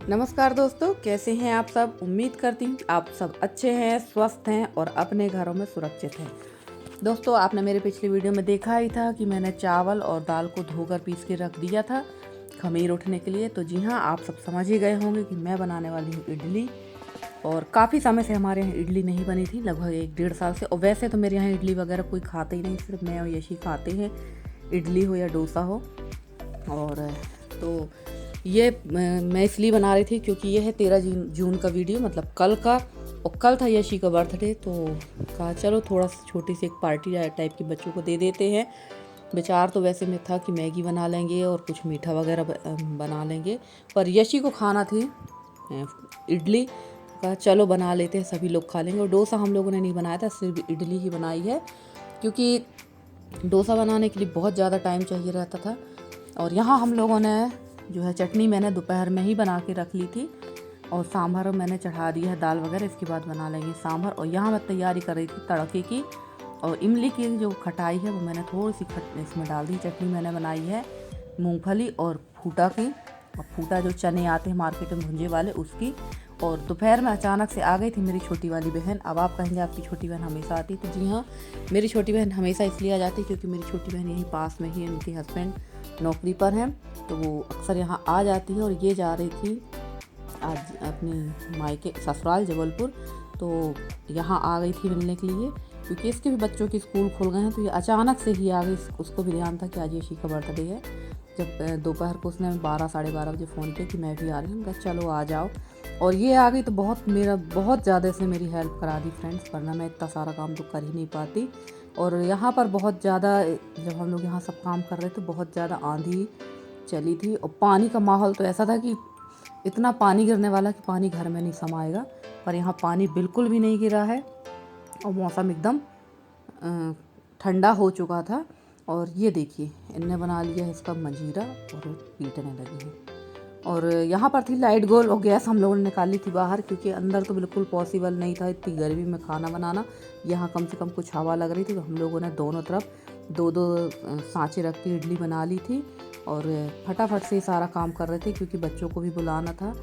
नमस्कार दोस्तों, कैसे हैं आप सब। उम्मीद करती हूँ आप सब अच्छे हैं, स्वस्थ हैं और अपने घरों में सुरक्षित हैं। दोस्तों, आपने मेरे पिछली वीडियो में देखा ही था कि मैंने चावल और दाल को धोकर पीस के रख दिया था खमीर उठने के लिए। तो जी हाँ, आप सब समझ ही गए होंगे कि मैं बनाने वाली हूँ इडली। और काफ़ी समय से हमारे यहाँ इडली नहीं बनी थी, लगभग 1-1.5 साल से। और वैसे तो मेरे यहाँ इडली वगैरह कोई खाते ही नहीं, सिर्फ मैं और यशी खाते हैं, इडली हो या डोसा हो। और तो ये मैं इसलिए बना रही थी क्योंकि ये है 13 जून का वीडियो, मतलब कल का। और कल था यशी का बर्थडे, तो कहा चलो थोड़ा सा छोटी सी एक पार्टी टाइप की बच्चों को दे देते हैं। विचार तो वैसे में था कि मैगी बना लेंगे और कुछ मीठा वगैरह बना लेंगे, पर यशी को खाना थी इडली। कहा चलो बना लेते हैं, सभी लोग खा लेंगे। और डोसा हम लोगों ने नहीं बनाया था, सिर्फ इडली ही बनाई है, क्योंकि डोसा बनाने के लिए बहुत ज़्यादा टाइम चाहिए रहता था। और यहाँ हम लोगों ने जो है चटनी मैंने दोपहर में ही बना के रख ली थी, और सांभर मैंने चढ़ा दिया है, दाल वगैरह इसके बाद बना लेंगे सांभर। और यहाँ मैं तैयारी कर रही थी तड़के की, और इमली की जो खटाई है वो मैंने थोड़ी सी इसमें डाल दी। चटनी मैंने बनाई है मूंगफली और फूटा की, और फूटा जो चने आते हैं मार्केट में भुंजे वाले, उसकी। और दोपहर में अचानक से आ गई थी मेरी छोटी वाली बहन। अब आप कहेंगे आपकी छोटी बहन हमेशा आती है, तो जी हाँ, मेरी छोटी बहन हमेशा इसलिए आ जाती है क्योंकि मेरी छोटी बहन यहीं पास में ही, उनके हस्बैंड नौकरी पर हैं, तो वो अक्सर यहाँ आ जाती है। और ये जा रही थी आज अपनी मायके ससुराल जबलपुर, तो यहाँ आ गई थी मिलने के लिए, क्योंकि इसके भी बच्चों के स्कूल खुल गए हैं। तो ये अचानक से ही आ गई, उसको भी ध्यान था कि आज यशी का बर्थडे है। जब दोपहर को उसने 12-12:30 बजे फ़ोन किया कि मैं भी आ रही हूँ, कहा चलो आ जाओ। और ये आ गई तो बहुत ज़्यादा इसने मेरी हेल्प करा दी फ्रेंड्स, वरना मैं इतना सारा काम तो कर ही नहीं पाती। और यहाँ पर बहुत ज़्यादा, जब हम लोग यहाँ सब काम कर रहे थे, बहुत ज़्यादा आंधी चली थी, और पानी का माहौल तो ऐसा था कि इतना पानी गिरने वाला कि पानी घर में नहीं समाएगा। पर यहाँ पानी बिल्कुल भी नहीं गिरा है, और मौसम एकदम ठंडा हो चुका था। और ये देखिए, इनने बना लिया है इसका मंजीरा और पीटने लगी है। और यहाँ पर थी लाइट गोल, और गैस हम लोगों ने निकाली थी बाहर, क्योंकि अंदर तो बिल्कुल पॉसिबल नहीं था इतनी गर्मी में खाना बनाना। यहाँ कम से कम कुछ हवा लग रही थी, तो हम लोगों ने दोनों तरफ 2-2 सांचे रख के इडली बना ली थी। और फटाफट से सारा काम कर रहे थे, क्योंकि बच्चों को भी बुलाना था।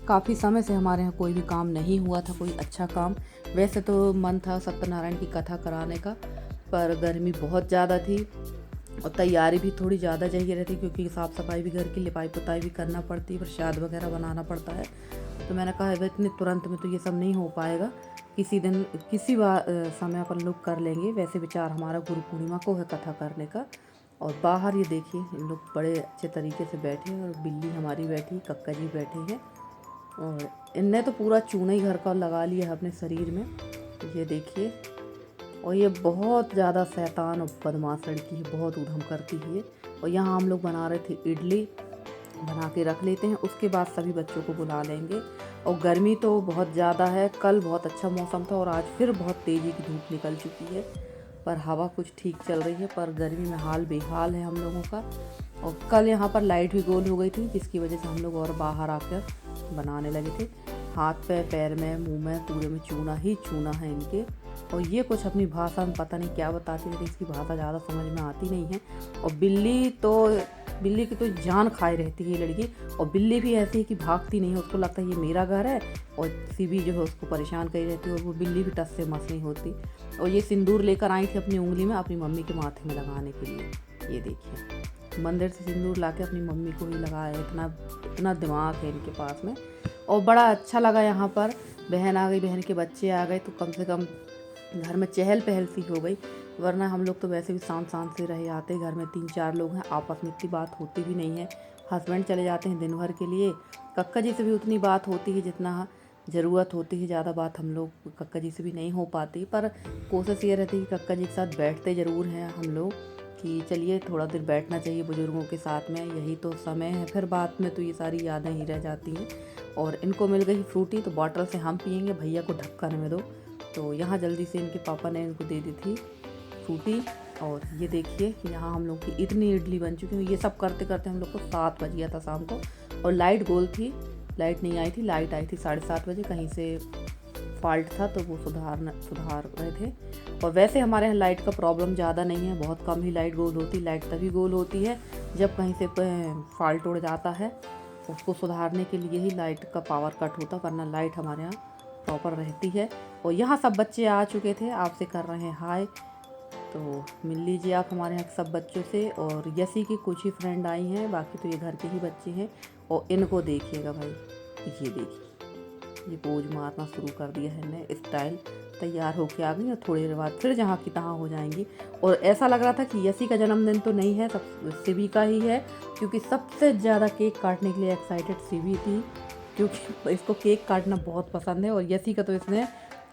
काफ़ी समय से हमारे यहाँ कोई भी काम नहीं हुआ था, कोई अच्छा काम। वैसे तो मन था सत्यनारायण की कथा कराने का, पर गर्मी बहुत ज़्यादा थी और तैयारी भी थोड़ी ज़्यादा चाहिए रहती, क्योंकि साफ़ सफाई भी, घर की लिपाई पुताई भी करना पड़ती है, प्रसाद वगैरह बनाना पड़ता है। तो मैंने कहा है इतने तुरंत में तो ये सब नहीं हो पाएगा, किसी दिन किसी समय अपन लोग कर लेंगे। वैसे विचार हमारा गुरु पूर्णिमा को है कथा करने का। और बाहर ये देखिए, इन लोग बड़े अच्छे तरीके से बैठे हैं, और बिल्ली हमारी बैठी, कक्का जी बैठे हैं, और इनने तो पूरा चूना ही घर का लगा लिया है अपने शरीर में, ये देखिए। और ये बहुत ज़्यादा शैतान और बदमाश लड़की है, बहुत उधम करती है। और यहाँ हम लोग बना रहे थे इडली, बना के रख लेते हैं, उसके बाद सभी बच्चों को बुला लेंगे। और गर्मी तो बहुत ज़्यादा है, कल बहुत अच्छा मौसम था और आज फिर बहुत तेज़ी की धूप निकल चुकी है, पर हवा कुछ ठीक चल रही है, पर गर्मी में हाल बेहाल है हम लोगों का। और कल यहाँ पर लाइट भी गोल हो गई थी, जिसकी वजह से हम लोग और बाहर आकर बनाने लगे थे। हाथ पे, पैर में, मुंह में, पूरे में चूना ही चूना है इनके। और ये कुछ अपनी भाषा में पता नहीं क्या बताती है, इसकी भाषा ज़्यादा समझ में आती नहीं है। और बिल्ली की तो जान खाए रहती है ये लड़की। और बिल्ली भी ऐसी है कि भागती नहीं है, उसको लगता है ये मेरा घर है, और सीबी जो है उसको परेशान करी रहती है। और वो बिल्ली भी टस से मस नहीं होती। और ये सिंदूर लेकर आई थी अपनी उंगली में, अपनी मम्मी के माथे में लगाने के लिए। ये देखिए, मंदिर से सिंदूर ला के अपनी मम्मी को ही लगाया, इतना दिमाग है इनके पास में। और बड़ा अच्छा लगा यहाँ पर, बहन आ गई, बहन के बच्चे आ गए, तो कम से कम घर में चहल पहल सी हो गई। वरना हम लोग तो वैसे भी शांत शांत से रहे आते, घर में 3-4 लोग हैं, आपस में इतनी बात होती भी नहीं है। हस्बैंड चले जाते हैं दिन भर के लिए, कक्का जी से भी उतनी बात होती है जितना ज़रूरत होती है, ज़्यादा बात हम लोग कक्का जी से भी नहीं हो पाती। पर कोशिश ये रहती है कि कक्का जी के साथ बैठते ज़रूर हैं हम लोग, कि चलिए थोड़ा देर बैठना चाहिए बुज़ुर्गों के साथ में, यही तो समय है। फिर बाद में तो ये सारी यादें ही रह जाती हैं। और इनको मिल गई फ्रूटी, तो बॉटल से हम पियेंगे, भैया को ढक्कन में दो। तो यहाँ जल्दी से इनके पापा ने इनको दे दी थी फ्रूटी। और ये देखिए, यहाँ हम लोग की इतनी इडली बन चुकी है। ये सब करते करते हम लोग को 7 बज गया था शाम को। और लाइट गोल थी, लाइट नहीं आई थी, लाइट आई थी 7:30 बजे, कहीं से फॉल्ट था तो वो सुधार रहे थे। और वैसे हमारे यहाँ लाइट का प्रॉब्लम ज़्यादा नहीं है, बहुत कम ही लाइट गोल होती। लाइट तभी गोल होती है जब कहीं से फॉल्ट उड़ जाता है, उसको सुधारने के लिए ही लाइट का पावर कट होता, वरना लाइट हमारे यहाँ प्रॉपर रहती है। और यहाँ सब बच्चे आ चुके थे, आपसे कर रहे हैं हाय, तो मिल लीजिए आप हमारे यहाँ सब बच्चों से। और यसी की कुछ ही फ्रेंड आई हैं, बाकी तो ये घर के ही बच्चे हैं। और इनको देखिएगा भाई, ये देखिए, ये पोज मारना शुरू कर दिया है ने, स्टाइल तैयार होके आ गई और थोड़ी देर बाद फिर जहाँ की तहाँ हो जाएंगी। और ऐसा लग रहा था कि यसी का जन्मदिन तो नहीं है, सब सिवी का ही है, क्योंकि सबसे ज़्यादा केक काटने के लिए एक्साइटेड सिवी थी, क्योंकि इसको केक काटना बहुत पसंद है। और यसी का तो इसने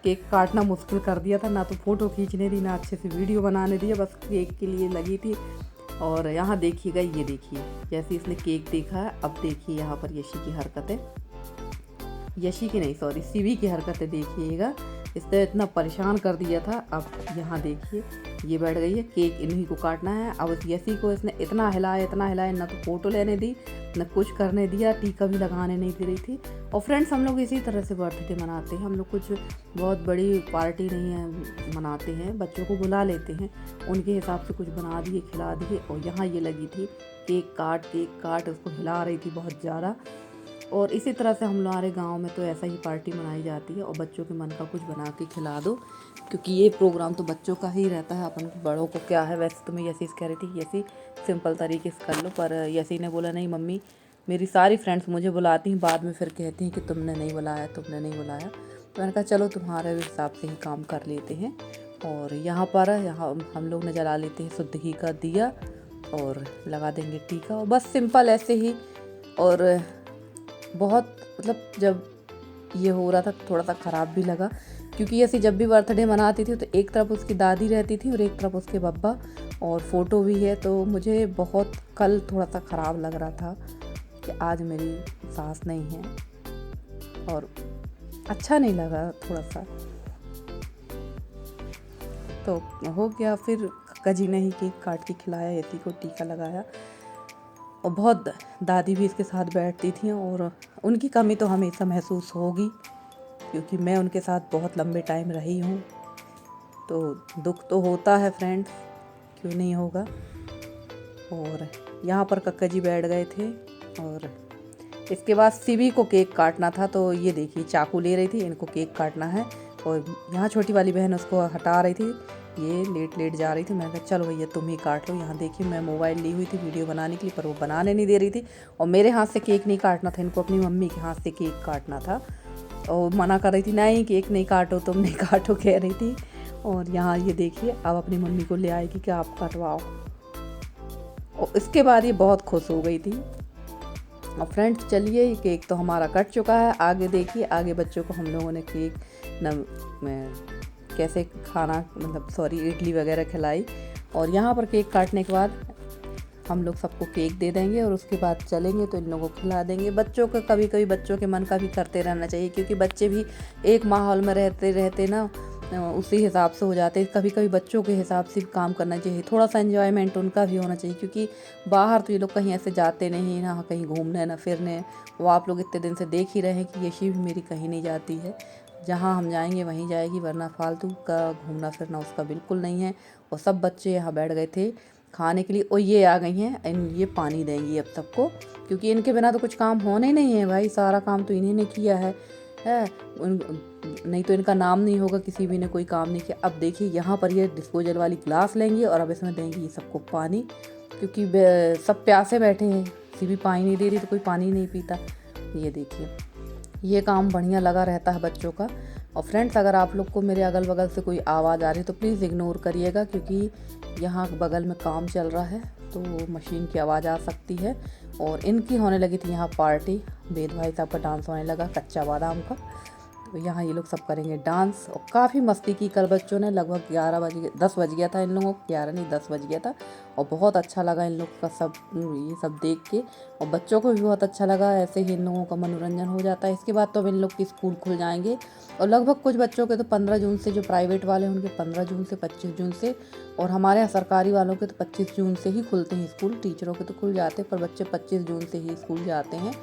केक काटना मुश्किल कर दिया था, ना तो फ़ोटो खींचने दी, ना अच्छे से वीडियो बनाने दी, बस केक के लिए लगी थी। और यहाँ देखिएगा, ये देखिए जैसे इसने केक देखा है, अब देखिए यहाँ पर यशी की हरकतें, यशी की नहीं सॉरी सिवी की हरकतें देखिएगा। इसने इतना परेशान कर दिया था। अब यहाँ देखिए ये बैठ गई है, केक इन्हीं को काटना है। अब इस यसी को इसने इतना हिलाया, ना तो फ़ोटो लेने दी, न कुछ करने दिया, टीका भी लगाने नहीं दे रही थी। और फ्रेंड्स, हम लोग इसी तरह से बर्थडे मनाते हैं, हम लोग कुछ बहुत बड़ी पार्टी नहीं है मनाते हैं, बच्चों को बुला लेते हैं, उनके हिसाब से कुछ बना दिए, खिला दिए। और यहाँ ये लगी थी केक काट उसको हिला रही थी बहुत ज़्यादा। और इसी तरह से हम हमारे गांव में तो ऐसा ही पार्टी मनाई जाती है, और बच्चों के मन का कुछ बना के खिला दो, क्योंकि ये प्रोग्राम तो बच्चों का ही रहता है, अपन बड़ों को क्या है। वैसे तो मैं यसी कह रही थी यसी सिंपल तरीके से कर लो, पर यसी ने बोला नहीं मम्मी, मेरी सारी फ्रेंड्स मुझे बुलाती हैं, बाद में फिर कहती हैं कि तुमने नहीं बुलाया। तो मैंने कहा चलो तुम्हारे हिसाब से ही काम कर लेते हैं। और यहाँ हम लोग ने जला लेते हैं शुद्ध घी का दिया और लगा देंगे टीका, और बस सिंपल ऐसे ही। और बहुत मतलब जब ये हो रहा था थोड़ा सा ख़राब भी लगा, क्योंकि ऐसी जब भी बर्थडे मनाती थी तो एक तरफ उसकी दादी रहती थी और एक तरफ उसके बब्बा, और फ़ोटो भी है। तो मुझे बहुत कल थोड़ा सा ख़राब लग रहा था कि आज मेरी सास नहीं है, और अच्छा नहीं लगा थोड़ा सा। तो हो गया, फिर कक्का जी ने ही केक काट के खिलाया, यति को टीका लगाया। और बहुत दादी भी इसके साथ बैठती थी, और उनकी कमी तो हमेशा महसूस होगी, क्योंकि मैं उनके साथ बहुत लंबे टाइम रही हूँ। तो दुख तो होता है फ्रेंड्स, क्यों नहीं होगा। और यहाँ पर कक्का जी बैठ गए थे, और इसके बाद सिवी को केक काटना था। तो ये देखिए चाकू ले रही थी, इनको केक काटना है। और यहाँ छोटी वाली बहन उसको हटा रही थी, ये लेट जा रही थी। मैंने कहा चलो भैया तुम ही काट लो। यहाँ देखिए मैं मोबाइल ली हुई थी वीडियो बनाने के लिए, पर वो बनाने नहीं दे रही थी, और मेरे हाथ से केक नहीं काटना था, इनको अपनी मम्मी के हाथ से केक काटना था। और मना कर रही थी, नहीं केक नहीं काटो, तुम नहीं काटो कह रही थी। और यहाँ ये देखिए अब अपनी मम्मी को ले आएगी कि आप कटवाओ। और इसके बाद ये बहुत खुश हो गई थी। और फ्रेंड्स चलिए, केक तो हमारा कट चुका है। आगे देखिए, आगे बच्चों को हम लोगों ने केक कैसे खाना इडली वगैरह खिलाई। और यहाँ पर केक काटने के बाद हम लोग सबको केक दे देंगे, और उसके बाद चलेंगे तो इन लोगों को खिला देंगे। बच्चों का कभी बच्चों के मन का भी करते रहना चाहिए, क्योंकि बच्चे भी एक माहौल में रहते ना उसी हिसाब से हो जाते हैं। कभी बच्चों के हिसाब से भी काम करना चाहिए, थोड़ा सा एंजॉयमेंट उनका भी होना चाहिए, क्योंकि बाहर तो ये लोग कहीं ऐसे जाते नहीं, ना कहीं घूमने ना फिरने। वो आप लोग इतने दिन से देख ही रहे हैं कि यशी भी मेरी कहीं नहीं जाती है, जहाँ हम जाएंगे वहीं जाएगी, वरना फालतू का घूमना फिरना उसका बिल्कुल नहीं है। और सब बच्चे यहाँ बैठ गए थे खाने के लिए, और ये आ गई हैं, ये पानी देंगी अब सबको, क्योंकि इनके बिना तो कुछ काम होने ही नहीं है भाई, सारा काम तो इन्हीं ने किया है। नहीं तो इनका नाम नहीं होगा, किसी भी ने कोई काम नहीं किया। अब देखिए यहाँ पर ये डिस्पोजल वाली ग्लास लेंगी, और अब इसमें देंगी ये सबको पानी, क्योंकि सब प्यासे बैठे हैं, किसी भी पानी नहीं दे रही तो कोई पानी नहीं पीता। ये देखिए, ये काम बढ़िया लगा रहता है बच्चों का। और फ्रेंड्स, अगर आप लोग को मेरे अगल बगल से कोई आवाज़ आ रही है तो प्लीज़ इग्नोर करिएगा, क्योंकि यहाँ बगल में काम चल रहा है, तो मशीन की आवाज़ आ सकती है। और इनकी होने लगी थी यहाँ पार्टी, वेद भाई साहब का डांस होने लगा कच्चा बादाम का। तो यहाँ ये लोग सब करेंगे डांस, और काफ़ी मस्ती की कल बच्चों ने। लगभग 10 बज गया था इन लोगों को, 11 नहीं 10 बज गया था। और बहुत अच्छा लगा इन लोग का ये सब देख के, और बच्चों को भी बहुत अच्छा लगा। ऐसे ही इन लोगों का मनोरंजन हो जाता है। इसके बाद तो अब इन लोग की स्कूल खुल जाएंगे, और लगभग कुछ बच्चों के तो 15 जून से, जो प्राइवेट वाले हैं उनके 15 जून से 25 जून से, और हमारे यहाँ सरकारी वालों के तो 25 जून से ही खुलते हैं स्कूल। टीचरों के तो खुल जाते हैं, पर बच्चे 25 जून से ही स्कूल जाते हैं।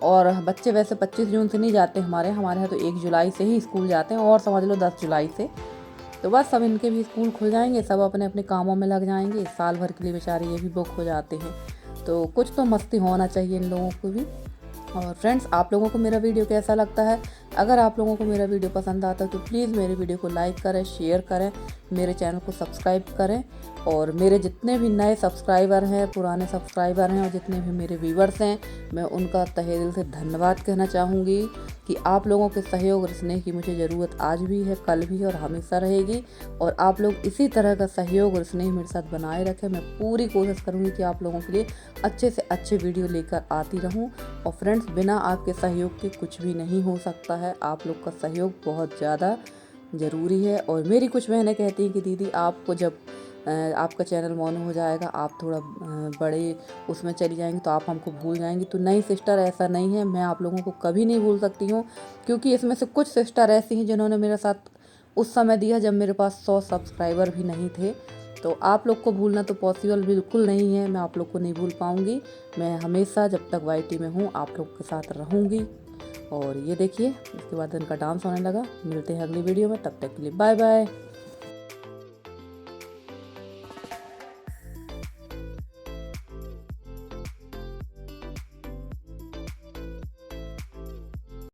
और बच्चे वैसे 25 जून से नहीं जाते हमारे यहाँ तो 1 जुलाई से ही स्कूल जाते हैं, और समझ लो 10 जुलाई से। तो बस सब इनके भी स्कूल खुल जाएंगे, सब अपने अपने कामों में लग जाएंगे। साल भर के लिए बेचारे ये भी बुक हो जाते हैं, तो कुछ तो मस्ती होना चाहिए इन लोगों को भी। और फ्रेंड्स, आप लोगों को मेरा वीडियो कैसा लगता है? अगर आप लोगों को मेरा वीडियो पसंद आता है तो प्लीज़ मेरे वीडियो को लाइक करें, शेयर करें, मेरे चैनल को सब्सक्राइब करें। और मेरे जितने भी नए सब्सक्राइबर हैं, पुराने सब्सक्राइबर हैं और जितने भी मेरे व्यूवर्स हैं, मैं उनका तहे दिल से धन्यवाद कहना चाहूँगी कि आप लोगों के सहयोग और स्नेह की मुझे ज़रूरत आज भी है, कल भी और हमेशा रहेगी। और आप लोग इसी तरह का सहयोग और स्नेह मेरे साथ बनाए रखें। मैं पूरी कोशिश करूँगी कि आप लोगों के लिए अच्छे से अच्छे वीडियो लेकर आती रहूँ। और फ्रेंड्स, बिना आपके सहयोग के कुछ भी नहीं हो सकता है। आप लोग का सहयोग बहुत ज़्यादा ज़रूरी है। और मेरी कुछ बहनें कहती हैं कि दीदी, आपको जब आपका चैनल मोनो हो जाएगा, आप थोड़ा बड़े उसमें चली जाएंगी तो आप हमको भूल जाएंगी। तो नहीं सिस्टर, ऐसा नहीं है। मैं आप लोगों को कभी नहीं भूल सकती हूँ, क्योंकि इसमें से कुछ सिस्टर ऐसी हैं जिन्होंने मेरे साथ उस समय दिया जब मेरे पास 100 सब्सक्राइबर भी नहीं थे। तो आप लोग को भूलना तो पॉसिबल बिल्कुल नहीं है। मैं आप लोग को नहीं भूल पाऊँगी। मैं हमेशा जब तक YT में हूँ आप लोग के साथ रहूँगी। और ये देखिए, इसके बाद इनका डांस होने लगा। मिलते हैं अगली वीडियो में, तब तक के लिए बाय बाय।